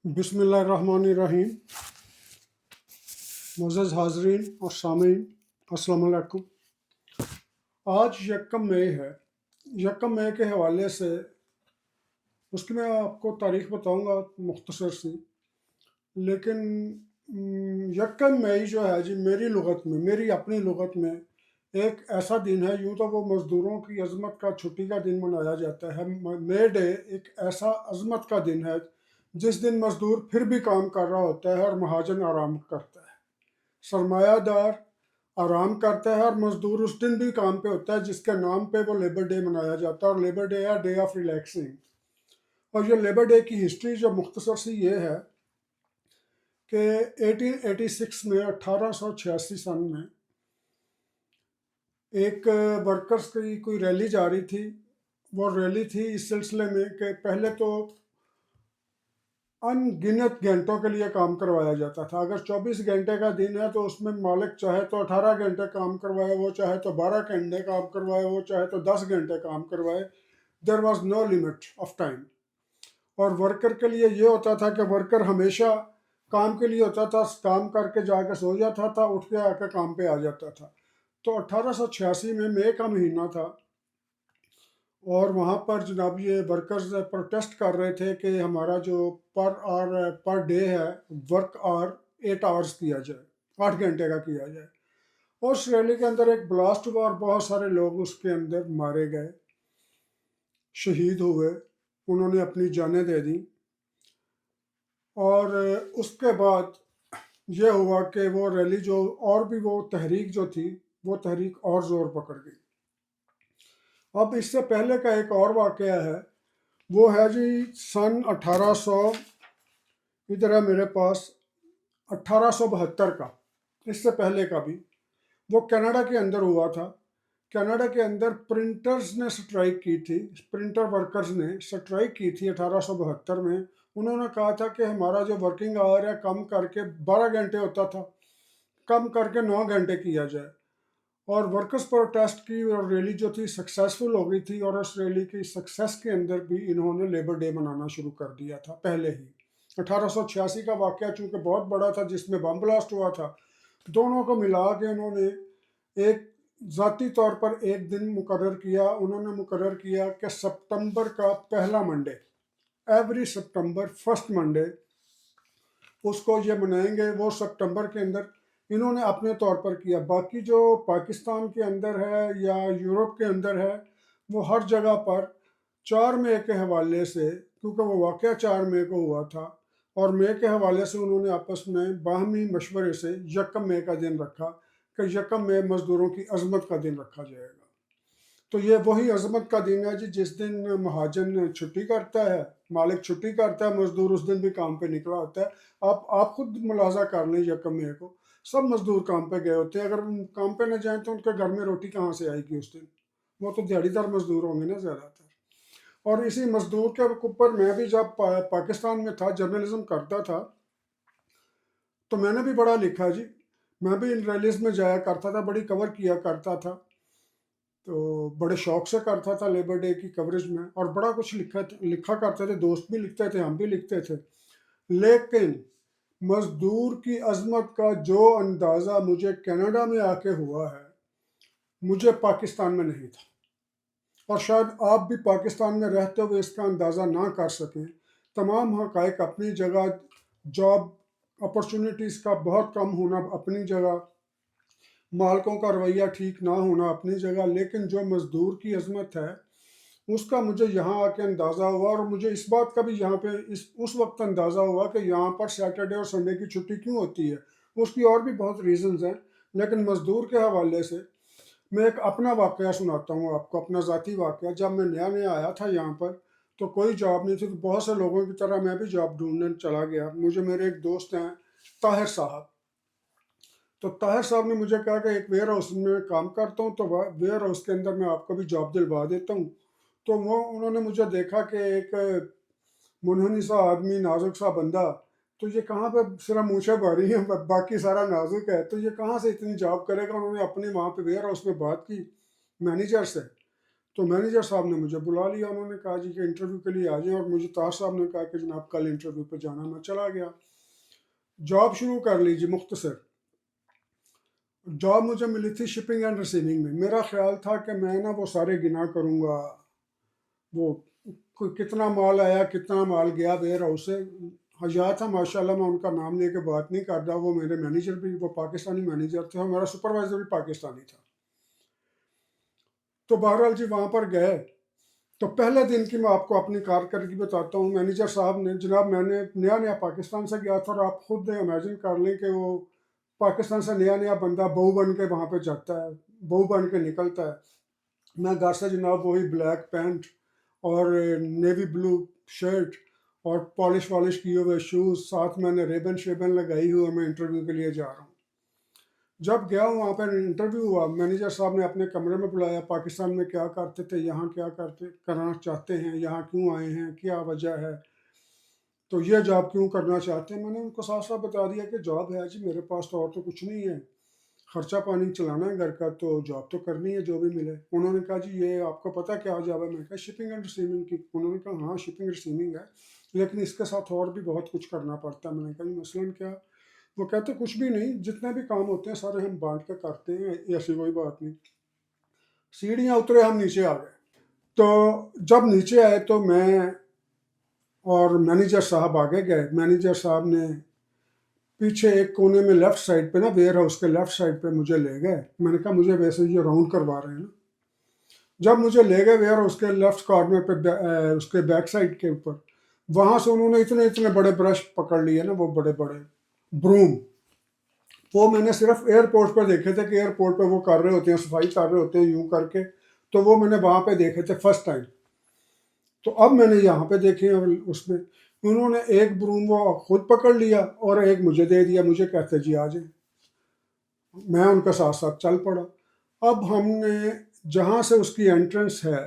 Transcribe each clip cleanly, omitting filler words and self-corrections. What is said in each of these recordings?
बिस्मिल्लाहिर्रहमानिर्रहीम। मुअज़्ज़ज़ हाज़रीन और सामीन, अस्सलाम वालेकुम। आज यकम मई है। यकम मई के हवाले से उसकी मैं आपको तारीख़ बताऊंगा मुख्तसर सी, लेकिन यकम मई जो है जी, मेरी लुग़त में, मेरी अपनी लुग़त में एक ऐसा दिन है। यूँ तो वो मज़दूरों की अज़मत का छुट्टी का दिन मनाया जाता है। मे डे एक ऐसा अज़मत का दिन है जिस दिन मज़दूर फिर भी काम कर रहा होता है और महाजन आराम करता है। सरमायादार आराम करता है और मज़दूर उस दिन भी काम पे होता है जिसके नाम पे वो लेबर डे मनाया जाता है, और लेबर डे है डे ऑफ रिलैक्सिंग। और ये लेबर डे की हिस्ट्री जो मुख्तसर सी ये है कि 1886 में 1886 सन में एक वर्कर्स की कोई रैली जा रही थी। वो रैली थी इस सिलसिले में कि पहले तो अनगिनत घंटों के लिए काम करवाया जाता था। अगर 24 घंटे का दिन है तो उसमें मालिक चाहे तो 18 घंटे काम करवाए, वो चाहे तो 12 घंटे काम करवाए, वो चाहे तो 10 घंटे काम करवाए। There was no limit of time. और वर्कर के लिए ये होता था कि वर्कर हमेशा काम के लिए होता था, काम करके जाके सो जाता था, उठ के आकर काम पे आ जाता था। तो 1886 में मई का महीना था और वहाँ पर जनाब ये वर्कर्स प्रोटेस्ट कर रहे थे कि हमारा जो पर डे है वर्क आवर 8 आवर्स किया जाए, 8 घंटे का किया जाए। और उस रैली के अंदर एक ब्लास्ट हुआ और बहुत सारे लोग उसके अंदर मारे गए, शहीद हुए, उन्होंने अपनी जानें दे दी। और उसके बाद ये हुआ कि वो रैली जो और भी वो तहरीक जो थी, वो तहरीक और ज़ोर पकड़ गई। अब इससे पहले का एक और वाक़या है, वो है जी सन 1800, इधर है मेरे पास, 1872 का। इससे पहले का भी वो कनाडा के अंदर हुआ था। कनाडा के अंदर प्रिंटर्स ने स्ट्राइक की थी, प्रिंटर वर्कर्स ने स्ट्राइक की थी 1872 में। उन्होंने कहा था कि हमारा जो वर्किंग आवर है कम करके 12 घंटे होता था, कम करके 9 घंटे किया जाए। और वर्कर्स प्रोटेस्ट की और रैली जो थी सक्सेसफुल हो गई थी, और उस रैली की सक्सेस के अंदर भी इन्होंने लेबर डे मनाना शुरू कर दिया था पहले ही। 1886 का वाक़या चूँकि बहुत बड़ा था जिसमें बम ब्लास्ट हुआ था, दोनों को मिला के उन्होंने एक ज़ाती तौर पर एक दिन मुकर्रर किया। उन्होंने मुकर्रर किया कि सितंबर का पहला मंडे, एवरी सितंबर फर्स्ट मंडे उसको ये मनाएंगे। वो सितंबर के अंदर इन्होंने अपने तौर पर किया। बाकी जो पाकिस्तान के अंदर है या यूरोप के अंदर है, वो हर जगह पर 4 मई के हवाले से, क्योंकि वो वाक़या 4 मई को हुआ था, और मई के हवाले से उन्होंने आपस में बाहमी मशवरे से यकम मई का दिन रखा कि यकम मई मज़दूरों की अज़मत का दिन रखा जाएगा। तो ये वही अज़मत का दिन है जी जिस दिन महाजन छुट्टी करता है, मालिक छुट्टी करता है, मज़दूर उस दिन भी काम पे निकला होता है। आप खुद मुलाजा कर लें, यकम मई को सब मज़दूर काम पे गए होते हैं। अगर काम पे न जाएं तो उनके घर में रोटी कहाँ से आएगी उस दिन? वो तो दिहाड़ीदार मज़दूर होंगे ना ज़्यादातर। और इसी मज़दूर के ऊपर मैं भी जब पाकिस्तान में था, जर्नलिज्म करता था, तो मैंने भी बड़ा लिखा जी। मैं भी इन रैलीज में जाया करता था, बड़ी कवर किया करता था, तो बड़े शौक से करता था लेबर डे की कवरेज में, और बड़ा कुछ लिखा करते थे, दोस्त भी लिखते थे, हम भी लिखते थे। लेकिन मज़दूर की अज़मत का जो अंदाज़ा मुझे कनाडा में आके हुआ है, मुझे पाकिस्तान में नहीं था। और शायद आप भी पाकिस्तान में रहते हुए इसका अंदाज़ा ना कर सकें। तमाम हक़ाइक़ अपनी जगह, जॉब अपॉर्चुनिटीज़ का बहुत कम होना अपनी जगह, मालिकों का रवैया ठीक ना होना अपनी जगह, लेकिन जो मज़दूर की अज़मत है उसका मुझे यहाँ आके अंदाज़ा हुआ। और मुझे इस बात का भी यहाँ पे उस वक्त अंदाज़ा हुआ कि यहाँ पर सैटरडे और संडे की छुट्टी क्यों होती है। उसकी और भी बहुत रीज़न्स हैं, लेकिन मज़दूर के हवाले से मैं एक अपना वाक़या सुनाता हूँ आपको, अपना ज़ाती वाक़या। जब मैं नया नया आया था यहाँ पर तो कोई जॉब नहीं थी, तो बहुत से लोगों की तरह मैं भी जॉब ढूंढने चला गया। मुझे मेरे एक दोस्त हैं ताहिर साहब, तो ताहिर साहब ने मुझे कहा कि एक वेयर हाउस में काम करता हूँ, तो वेयर हाउस के अंदर मैं आपको भी जॉब दिलवा देता हूँ। तो वो उन्होंने मुझे देखा कि एक मुनहनी सा आदमी, नाजुक सा बंदा, तो ये कहाँ पे सिर्फ मूछें भारी हैं, बाकी सारा नाजुक है, तो ये कहाँ से इतनी जॉब करेगा। उन्होंने अपने वहाँ पे वेयर हाउस में बात की मैनेजर से, तो मैनेजर साहब ने मुझे बुला लिया, उन्होंने कहा जी कि इंटरव्यू के लिए आ जाएं, और मुझे ताज साहब ने कहा कि जनाब कल इंटरव्यू पे जाना। मैं चला गया, जॉब शुरू कर लीजिए। मुख्तसर जॉब मुझे मिली थी शिपिंग एंड रिसीविंग में। मेरा ख्याल था कि मैं ना वो सारे गिना करूँगा, वो कितना माल आया कितना माल गया वेयर हाउस से। हया था माशाल्लाह, मैं उनका नाम लेके बात नहीं कर रहा, वो मेरे मैनेजर भी, वो पाकिस्तानी मैनेजर थे, और मेरा सुपरवाइज़र भी पाकिस्तानी था। तो बहरहाल जी वहाँ पर गए, तो पहले दिन की मैं आपको अपनी कारकर्दगी बताता हूँ। मैनेजर साहब ने, जनाब मैंने नया नया पाकिस्तान से गया था, और आप खुद इमेजिन कर लें कि वो पाकिस्तान से नया नया बंदा बहू बन के वहाँ पे जाता है, बहू बन के निकलता है। मैं घर से जनाब वही ब्लैक पैंट और नेवी ब्लू शर्ट और पॉलिश वॉलिश किए हुए शूज़, साथ मैंने रेबन शेबन लगाई हुई, मैं इंटरव्यू के लिए जा रहा हूँ। जब गया हूँ वहाँ पर इंटरव्यू हुआ, मैनेजर साहब ने अपने कमरे में बुलाया, पाकिस्तान में क्या करते थे, यहाँ क्या करना चाहते हैं, यहाँ क्यों आए हैं, क्या वजह है, तो ये जॉब क्यों करना चाहते हैं। मैंने उनको साफ साफ बता दिया कि जॉब है जी, मेरे पास तो और तो कुछ नहीं है, खर्चा पानी चलाना है घर का, तो जॉब तो करनी है जो भी मिले। उन्होंने कहा जी ये आपको पता क्या जॉब है। मैंने कहा शिपिंग एंड रिसीविंग की। उन्होंने कहा हाँ शिपिंग रिसीविंग है, लेकिन इसके साथ और भी बहुत कुछ करना पड़ता है। मैंने कहा जी मसलन क्या। वो कहते कुछ भी नहीं, जितने भी काम होते हैं सारे हम बांट के करते हैं, ऐसी कोई बात नहीं। सीढ़ियाँ उतरे, हम नीचे आ गए। तो जब नीचे आए तो मैं और मैनेजर साहब आगे गए। मैनेजर साहब ने पीछे एक कोने में लेफ्ट साइड पे ना, वेयर हाउस के लेफ्ट साइड पे मुझे ले गए। मैंने कहा मुझे वैसे ये राउंड करवा रहे हैं ना। जब मुझे ले गए वेयर हाउस के लेफ्ट कॉर्नर पे, उसके बैक साइड के ऊपर, वहां से उन्होंने इतने इतने बड़े ब्रश पकड़ लिए ना, वो बड़े बड़े ब्रूम। वो मैंने सिर्फ एयरपोर्ट पर देखे थे कि एयरपोर्ट पे वो कर रहे होते हैं, सफाई कर रहे होते हैं यूं करके। तो वो मैंने वहां पे देखे थे फर्स्ट टाइम। तो अब मैंने यहाँ पे देखे हैं, उसमें उन्होंने एक ब्रूम वो खुद पकड़ लिया और एक मुझे दे दिया। मुझे कहते जी आ जाए, मैं उनके साथ साथ चल पड़ा। अब हमने जहाँ से उसकी एंट्रेंस है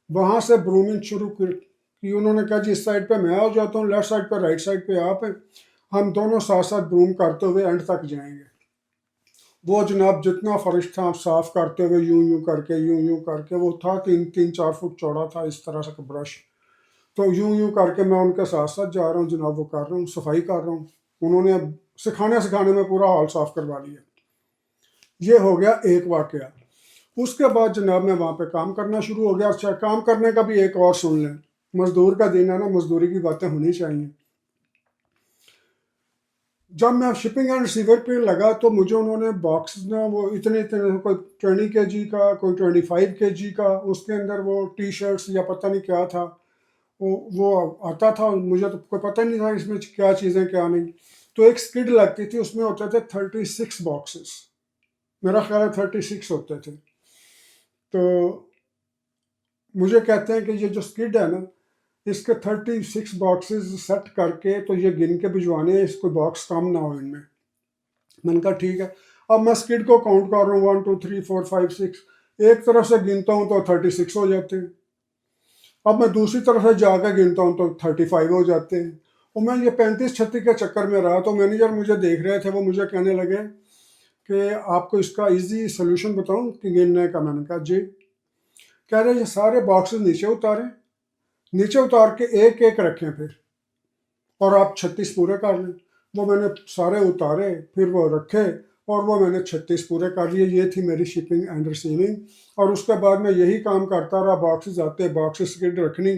वहाँ से ब्रूमिंग शुरू की। उन्होंने कहा जी इस साइड पे मैं आ जाता हूँ, लेफ्ट साइड पे राइट साइड पे आप हैं, हम दोनों साथ साथ ब्रूम करते हुए एंड तक जाएंगे। वो जनाब जितना फर्श था आप साफ करते हुए यूं यूं करके, यूं यूं करके, वो था 3-4 फुट चौड़ा था इस तरह से ब्रश। तो यूं यूं करके मैं उनके साथ साथ जा रहा हूँ जनाब, वो कर रहा हूँ, सफाई कर रहा हूँ। उन्होंने सिखाने सिखाने में पूरा हॉल साफ करवा लिया। ये हो गया एक वाकया। उसके बाद जनाब मैं वहाँ पे काम करना शुरू हो गया। अच्छा, काम करने का भी एक और सुन लें, मजदूर का दिन है ना, मजदूरी की बातें होनी चाहिए। जब मैं शिपिंग एंड रिसीवर पे लगा तो मुझे उन्होंने बॉक्स ना, वो इतने इतने, कोई 20 kg का, कोई 25 kg का, उसके अंदर वो टी शर्ट्स या पता नहीं क्या था, वो आता था। मुझे तो कोई पता नहीं था इसमें क्या चीज़ें क्या नहीं। तो एक स्किड लगती थी, उसमें होते थे 36 बॉक्सेस, मेरा ख्याल है 36 होते थे। तो मुझे कहते हैं कि ये जो स्किड है ना, इसके 36 बॉक्सेस सेट करके तो ये गिन के भिजवाने हैं, इसको बॉक्स कम ना हो इनमें। मैंने कहा ठीक है। अब मैं स्किड को काउंट कर रहा हूँ, 1 2 3 4 5 6, एक तरफ से गिनता हूँ तो 36 हो जाते हैं। अब मैं दूसरी तरफ से जाकर गिनता हूँ तो 35 हो जाते हैं। और मैं ये 35-36 के चक्कर में रहा। तो मैनेजर मुझे देख रहे थे, वो मुझे कहने लगे कि आपको इसका इजी सोल्यूशन बताऊं कि गिनने का। मैंने कहा जी। कह रहे ये सारे बॉक्सेस नीचे उतारें, नीचे उतार के एक एक रखें फिर, और आप 36 पूरे कर लें। वो मैंने सारे उतारे, फिर वो रखे, और वो मैंने 36 पूरे कर लिए। ये थी मेरी शिपिंग एंड रिसीविंग। और उसके बाद मैं यही काम करता रहा। बॉक्सेस आते, बॉक्सेस स्किड रखनी,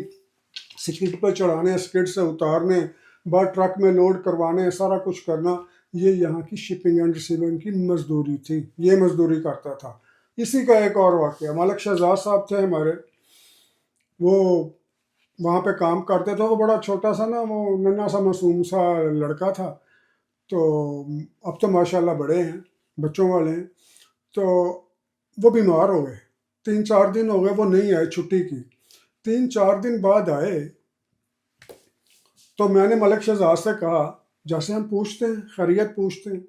स्किड पर चढ़ाने, स्किड से उतारने, बाद ट्रक में लोड करवाने, सारा कुछ करना। ये यहाँ की शिपिंग एंड रिसीविंग की मजदूरी थी, ये मजदूरी करता था। इसी का एक और वाक़या, मलिक शहजाद साहब थे हमारे, वो वहाँ पे काम करते थे। वो बड़ा छोटा सा ना, वो नन्हा सा मासूम सा लड़का था। तो अब तो माशाल्लाह बड़े हैं, बच्चों वाले हैं। तो वो बीमार हो गए, 3-4 दिन हो गए वो नहीं आए छुट्टी की। 3-4 दिन बाद आए। तो मैंने मलिक शहजाद से कहा, जैसे हम पूछते हैं खैरियत पूछते हैं,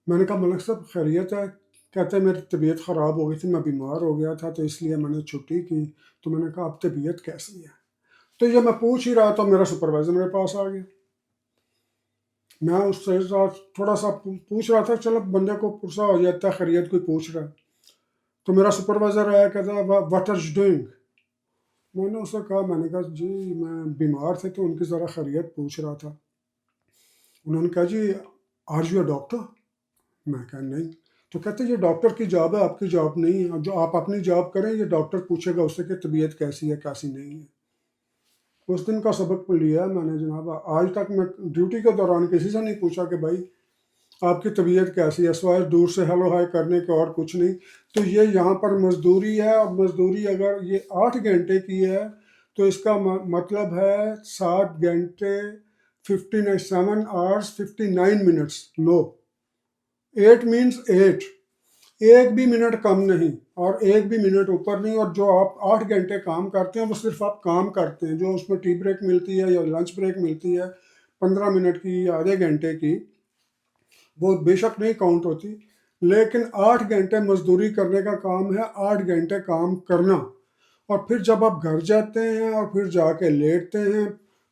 मैंने कहा मलिक साहब खैरियत है। कहते मेरी तबीयत ख़राब हो गई थी, मैं बीमार हो गया था, तो इसलिए मैंने छुट्टी की। तो मैंने कहा अब तबीयत कैसी है। तो ये मैं पूछ ही रहा था, मेरा सुपरवाइज़र मेरे पास आ गया। मैं उससे थोड़ा सा पूछ रहा था, चलो बंदे को पुरसा हो जाता है, खैरियत कोई पूछ रहा है। तो मेरा सुपरवाइज़र आया, कहता व्हाट आर यू डूइंग। मैंने उससे कहा, मैंने कहा जी मैं बीमार थे तो उनकी ज़रा खैरियत पूछ रहा था। उन्होंने कहा जी आर यू अ डॉक्टर। मैं कहा नहीं। तो कहते ये डॉक्टर की जॉब है, आपकी जॉब नहीं है। जो आप अपनी जॉब करें, ये डॉक्टर पूछेगा उससे कि तबीयत कैसी है कैसी नहीं है। उस दिन का सबक लिया मैंने जनाब। आज तक मैं ड्यूटी के दौरान किसी से नहीं पूछा कि भाई आपकी तबीयत कैसी है, सिवाय दूर से हेलो हाय करने के और कुछ नहीं। तो ये यहाँ पर मजदूरी है, और मजदूरी अगर ये 8 घंटे की है तो इसका मतलब है 7 घंटे 7 hours 59 minutes। नो, 8 मीन्स 8, एक भी मिनट कम नहीं और एक भी मिनट ऊपर नहीं। और जो आप 8 घंटे काम करते हैं वो सिर्फ आप काम करते हैं। जो उसमें टी ब्रेक मिलती है या लंच ब्रेक मिलती है 15 मिनट की या आधे घंटे की, वो बेशक नहीं काउंट होती। लेकिन 8 घंटे मजदूरी करने का काम है, 8 घंटे काम करना। और फिर जब आप घर जाते हैं और फिर जाके लेटते हैं,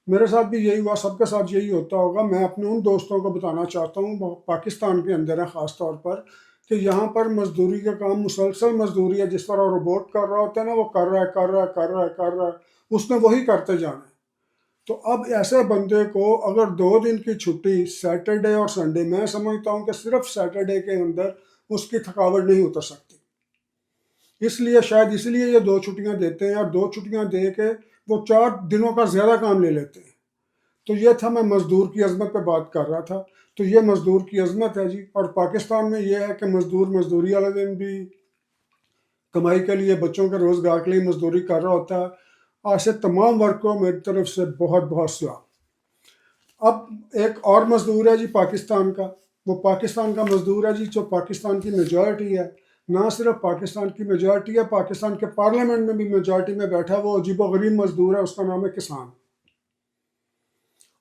मेरे साथ भी यही हुआ, सबके साथ यही होता होगा। मैं अपने उन दोस्तों को बताना चाहता हूँ, वो पाकिस्तान के अंदर है ख़ास तौर पर, कि यहाँ पर मजदूरी का काम मुसलसल मजदूरी है। जिस तरह रोबोट कर रहा होता है ना, वो कर रहा है कर रहा है कर रहा है कर रहा है, उसने वही करते जाना है। तो अब ऐसे बंदे को अगर 2 दिन की छुट्टी, सैटरडे और संडे, मैं समझता हूँ कि सिर्फ सैटरडे के अंदर उसकी थकावट नहीं उतर सकती। इसलिए शायद इसलिए ये 2 छुट्टियाँ देते हैं, और 2 छुट्टियाँ दे के वो 4 दिनों का ज़्यादा काम ले लेते हैं। तो ये था, मैं मज़दूर की अजमत पे बात कर रहा था। तो ये मज़दूर की अजमत है जी। और पाकिस्तान में ये है कि मज़दूर मज़दूरी वाले दिन भी कमाई के लिए, बच्चों के रोज़गार के लिए मज़दूरी कर रहा होता है। आज से तमाम वर्ग को मेरी तरफ से बहुत बहुत सलाम। अब एक और मज़दूर है जी पाकिस्तान का। वो पाकिस्तान का मज़दूर है जी जो पाकिस्तान की मेजॉरिटी है। ना सिर्फ पाकिस्तान की मेजॉरिटी है, पाकिस्तान के पार्लियामेंट में भी मेजॉरिटी में बैठा वो अजीबोगरीब मज़दूर है, उसका नाम है किसान।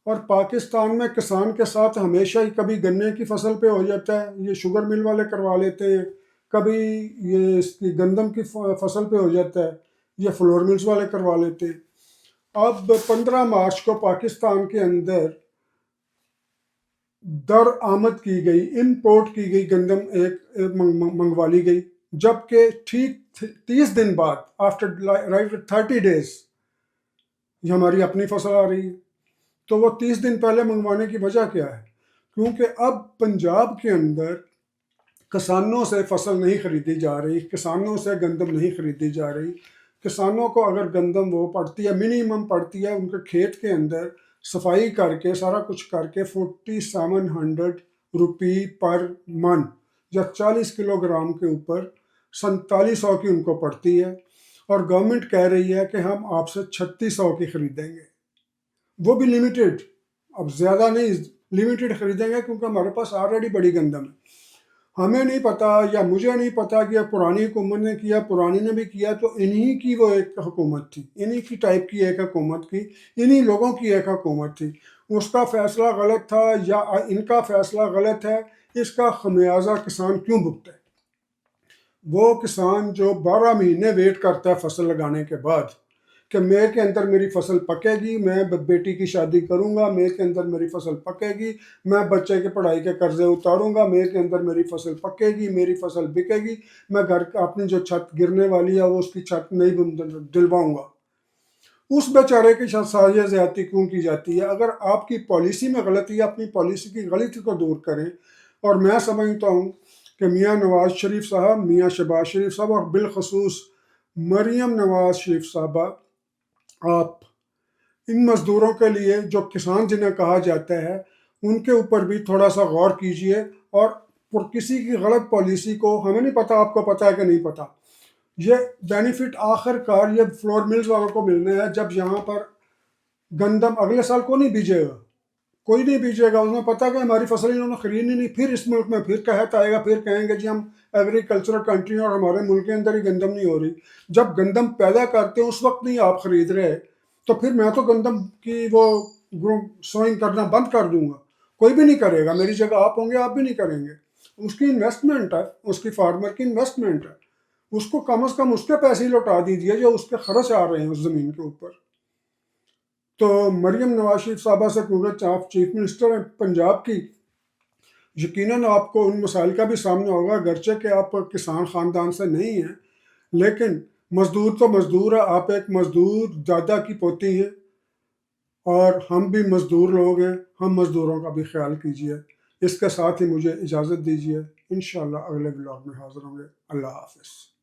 और पाकिस्तान में किसान के साथ हमेशा ही कभी गन्ने की फसल पे हो जाता है, ये शुगर मिल वाले करवा लेते हैं। कभी ये इसकी गंदम की फसल पे हो जाता है, ये फ्लोर मिल्स वाले करवा लेते हैं। अब 15 मार्च को पाकिस्तान के अंदर दर आमद की गई, इम्पोर्ट की गई गंदम एक मंगवा ली गई। जबकि ठीक 30 दिन बाद, आफ्टर राइट 30 डेज, ये हमारी अपनी फसल आ रही है। तो वो 30 दिन पहले मंगवाने की वजह क्या है? क्योंकि अब पंजाब के अंदर किसानों से फसल नहीं खरीदी जा रही, किसानों से गंदम नहीं खरीदी जा रही। किसानों को अगर गंदम वो पड़ती है, मिनिमम पड़ती है, उनके खेत के अंदर सफाई करके सारा कुछ करके 4700 रुपी पर मन, या 40 किलोग्राम के ऊपर 4700 की उनको पड़ती है। और गवर्नमेंट कह रही है कि हम आपसे 3600 की खरीदेंगे, वो भी लिमिटेड। अब ज़्यादा नहीं, लिमिटेड खरीदेंगे, क्योंकि हमारे पास ऑलरेडी बड़ी गंदम है। हमें नहीं पता, या मुझे नहीं पता कि पुरानी हुकूमत ने किया, पुरानी ने भी किया, तो इन्हीं की वो एक हुकूमत थी, इन्हीं की टाइप की एक हुकूमत की, इन्हीं लोगों की एक हुकूमत थी। उसका फैसला गलत था या इनका फैसला गलत है, इसका खमियाजा किसान क्यों भुगते? वो किसान जो 12 महीने वेट करता है फसल लगाने के बाद कि मई के अंदर मेरी फसल पकेगी, मैं बेटी की शादी करूंगा, मई के अंदर मेरी फसल पकेगी, मैं बच्चे की पढ़ाई के कर्जे उतारूंगा, मई के अंदर मेरी फसल पकेगी, मेरी फसल बिकेगी, मैं घर अपनी जो छत गिरने वाली है वो उसकी छत नहीं दिलवाऊंगा। उस बेचारे की साजिश ज़्यादती क्यों की जाती है? अगर आपकी पॉलिसी में गलती है, अपनी पॉलिसी की गलती को दूर करें। और मैं समझता हूँ कि मियाँ नवाज शरीफ साहब, मियाँ शहबाज शरीफ साहब, और बिलखसूस मरीम नवाज शरीफ साहबा, आप इन मज़दूरों के लिए, जो किसान जिन्हें कहा जाता है, उनके ऊपर भी थोड़ा सा गौर कीजिए। और किसी की गलत पॉलिसी को, हमें नहीं पता आपको पता है कि नहीं पता, ये बेनिफिट आखिरकार ये फ्लोर मिल्स वालों को मिलने हैं। जब यहाँ पर गंदम अगले साल को नहीं बीजेगा, कोई नहीं बीजेगा, उन्हें पता है कि हमारी फसल इन्होंने खरीदनी नहीं, फिर इस मुल्क में फिर कहत आएगा, फिर कहेंगे जी हम एग्रीकल्चरल कंट्री और हमारे मुल्क के अंदर ही गंदम नहीं हो रही। जब गंदम पैदा करते हैं उस वक्त नहीं आप खरीद रहे, तो फिर मैं तो गंदम की वो सोइंग करना बंद कर दूंगा, कोई भी नहीं करेगा। मेरी जगह आप होंगे, आप भी नहीं करेंगे। उसकी इन्वेस्टमेंट है, उसकी फार्मर की इन्वेस्टमेंट है, उसको कम से कम उसके पैसे ही लौटा दीजिए जो उसके खर्च आ रहे हैं उस ज़मीन के ऊपर। तो मरियम नवाज शरीफ साहबा से, क्योंकि आप चीफ मिनिस्टर हैं पंजाब की, यकीनन आपको उन मसाइल का भी सामना होगा, गर्चे कि आप किसान ख़ानदान से नहीं हैं, लेकिन मज़दूर तो मज़दूर है, आप एक मज़दूर दादा की पोती है और हम भी मज़दूर लोग हैं, हम मज़दूरों का भी ख्याल कीजिए। इसके साथ ही मुझे इजाज़त दीजिए, इंशाअल्लाह अगले ब्लॉग में हाज़िर होंगे। अल्लाह हाफ़िज़।